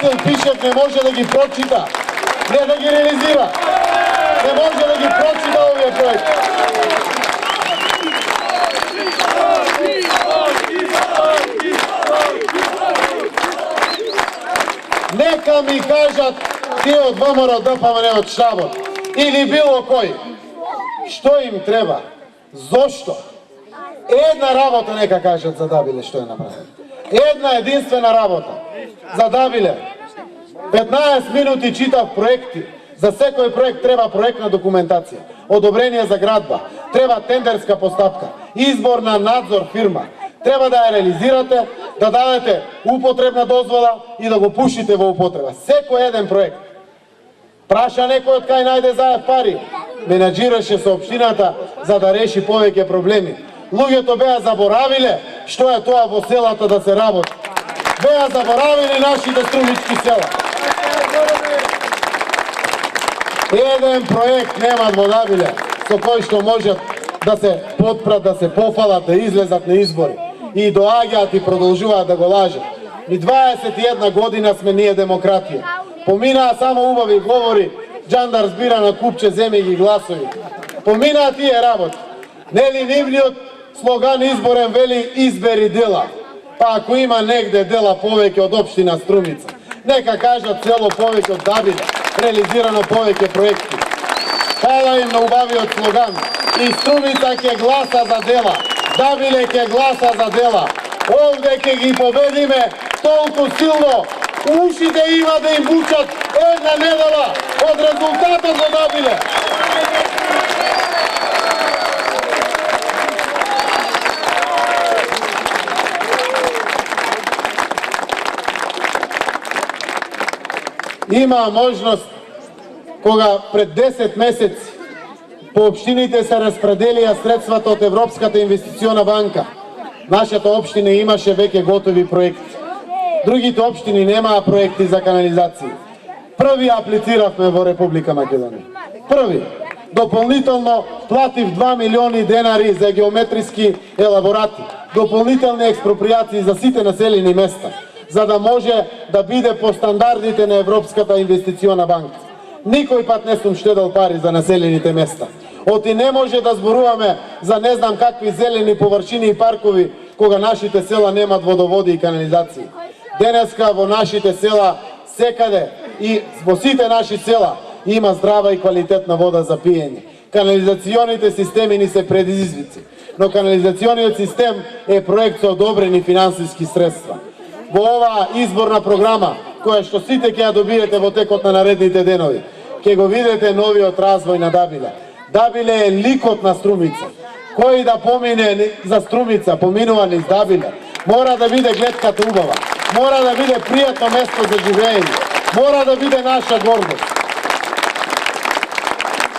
Васил Пишев не може да ги прочита, не да ги реализира. Не може да ги прочита овие проекти. Нека ми кажат тие од ВМРО, ДПМН, од штабот или било кој, што им треба, зошто? Една работа нека кажат за Дабиле што е направено. Една единствена работа за Дабиле. 15 минути читав проекти. За секој проект треба проектна документација, одобрение за градба, треба тендерска постапка, избор на надзор фирма. Треба да ја реализирате, да дадете употребна дозвола и да го пуштите во употреба. Секој еден проект. Праша некој од кај најде заев пари, менаџираше со општината за да реши повеќе проблеми. Луѓето беа заборавиле што е тоа во селата да се работи. Беа заборавили нашите струмички села. Еден проект немат во Дабиле со кој што можат да се потпрат, да се пофалат, да излезат на избори. И доаѓаат и продолжуваат да го лажат. И 21 година сме ние демократија. Поминаа само убави говори, Џандар збира на купче, земи ги гласови. Поминаа тие работи. Нели нивниот слоган изборен вели избери дела. Па ако има негде дела повеќе од општина Струмица, нека кажат село повеќе од Дабиле, реализирано повеќе проекти. Фала им на убавиот слоган. И Струмица ќе гласа за дела. Дабиле ќе гласа за дела. Овде ќе ги победиме толку силно. Ушите има да им бучат една недела од резултатот за Дабиле. Има можност кога пред 10 месеци по општините се распределија средствата од Европската инвестициона банка. Нашата општина имаше веќе готови проекти. Другите општини немаа проекти за канализација. Први аплициравме во Република Македонија. Први. Дополнително платив 2 милиони денари за геометриски елаборати. Дополнителни експроприации за сите населени места, за да може да биде по стандардите на Европската инвестициона банка. Никој пат не сум штедел пари за населените места. Оти не може да зборуваме за не знам какви зелени површини и паркови, кога нашите села немат водоводи и канализации. Денеска во нашите села, секаде и во сите наши села има здрава и квалитетна вода за пиење. Канализационите системи ни се предизвици, но канализациониот систем е проект со одобрени финансиски средства. Во оваа изборна програма, која што сите ќе ја добиете во текот на наредните денови, ќе го видите новиот развој на Дабиле. Дабиле е ликот на Струмица. Кој да помине за Струмица, поминува низ Дабиле, мора да биде гледката убава, мора да биде пријатно место за живење, мора да биде наша гордост.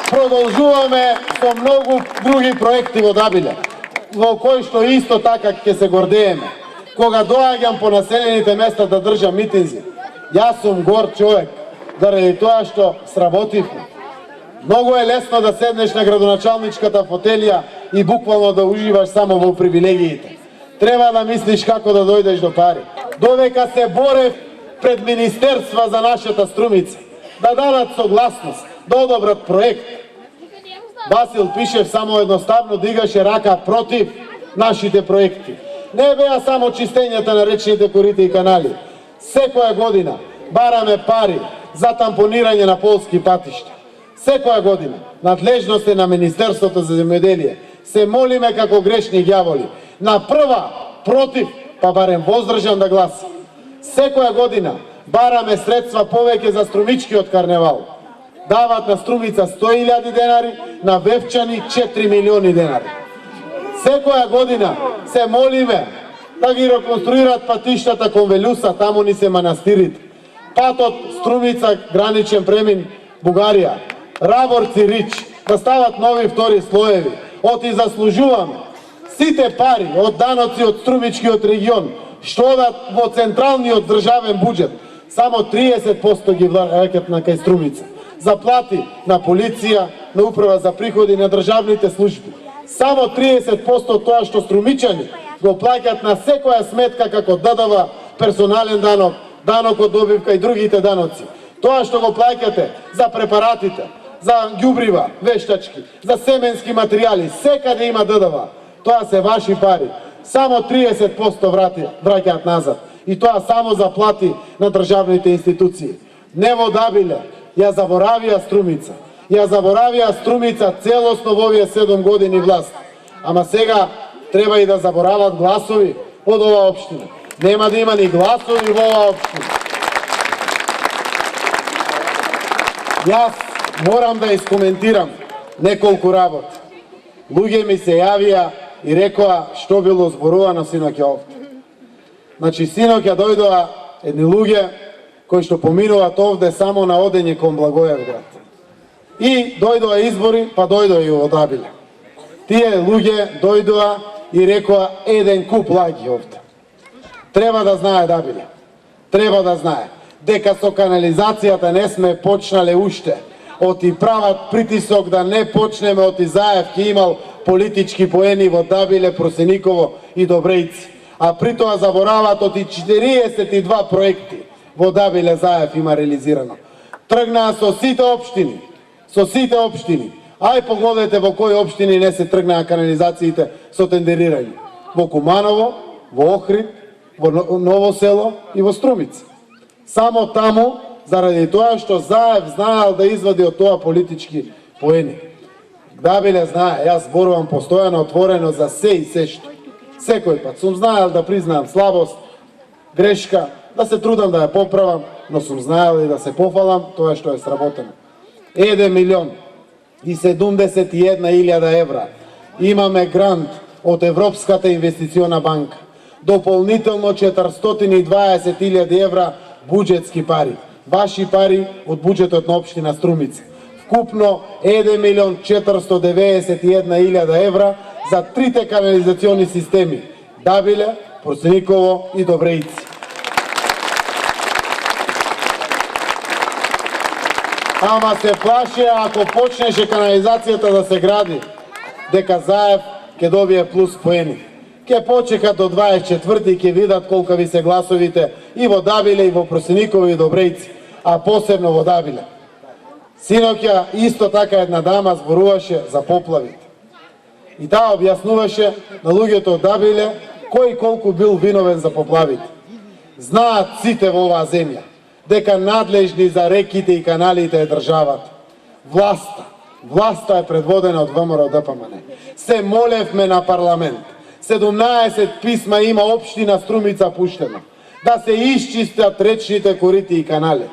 Продолжуваме со многу други проекти во Дабиле, во кои што исто така ќе се гордееме. Кога доаѓам по населените места да држам митинзи, јас сум горд човек, заради тоа што сработивме. Многу е лесно да седнеш на градоначалничката фотелија и буквално да уживаш само во привилегиите. Треба да мислиш како да дојдеш до пари. Додека се борев пред министерства за нашата Струмица, да дадат согласност, да одобрат проект, Васил Пишев само едноставно дигаше рака против нашите проекти. Не беа само чистењата на речните корита и канали. Секоја година бараме пари за тампонирање на полски патишта. Секоја година надлежност е на Министерството за земјоделие. Се молиме како грешни ѓаволи. На прва против, па барем воздржан да гласи. Секоја година бараме средства повеќе за Струмичкиот карневал. Дават на Струмица 100.000 денари, на Вевчани 4 милиони денари. Секоја година се молиме да ги реконструират патиштата кон Велюса, таму ни се манастирите. Патот Струмица, граничен премин Бугарија, Раборци, Рич, да стават нови втори слоеви. Оти заслужуваме сите пари од даноци од Струмичкиот регион, што одат во централниот државен буџет, само 30% ги враќаат на кај Струмица. Заплати на полиција, на управа за приходи, на државните служби. Само 30% тоа што струмичани го плаќаат на секоја сметка како ДДВ, персонален данок, данок од добивка и другите даноци. Тоа што го плаќате за препаратите, за ѓубрива, вештачки, за семенски материјали, секаде има ДДВ. Тоа се ваши пари. Само 30% враќаат назад. И тоа само за плати на државните институции. Не Водабиле, ја заборавија Струмица. Ја заборавија Струмица целосно во овие 7 години власт. Ама сега треба и да заборават гласови од оваа општина. Нема да има ни гласови во оваа општина. Јас морам да искоментирам неколку работи. Луѓе ми се јавија и рекоа што било зборувано синоќа овде. Значи, синоќа дојдоа едни луѓе кои што поминуваат овде само на одење кон Благоевград. И дојдоа избори, па дојдоа и Водабиле. Тие луѓе дојдоа и рекоа еден куп лаги овде. Треба да знае Дабиле, треба да знае дека со канализацијата не сме почнале уште. Оти прават притисок да не почнеме, оти Заев ки имал политички поени во Дабиле, Просениково и Добрејци. А при тоа заборават оти 42 проекти во Дабиле Заев има реализирано. Тргнаа со сите општини, со сите општини. Ај погодете во кои општини не се тргнаа канализациите со тендерирање. Во Куманово, во Охрид, во Ново село и во Струмица. Само таму, заради тоа што Заев знаел да извади од тоа политички поени. Дабиле знае, јас зборувам постојано отворено за се и се што. Секој пат сум знаел да признаам слабост, грешка, да се трудам да ја поправам, но сум знаел и да се пофалам тоа што е сработено. 1.071.000 евра имаме грант од Европската инвестициона банка. Дополнително 420.000 евра буџетски пари. Ваши пари од буџетот на општина Струмица. Вкупно 1.491.000 евра за трите канализациони системи Дабиле, Просениково и Добрејци. Ама се плаше ако почнеше канализацијата да се гради, дека Заев ќе добие плюс поени. Ке почека до 24 и ќе видат колка ви се гласовите и во Дабиле, и во Просениково и Добрејци, а посебно во Дабиле. Синоќа исто така една дама зборуваше за поплавите. И таа објаснуваше на луѓето од Дабиле кој колку бил виновен за поплавите. Знаат сите во оваа земја дека надлежни за реките и каналите е државата. Власта е предводена од ВМРО ДПМН. Се молевме на парламент. 17 писма има општина Струмица пуштено. Да се исчистат речните корити и канали.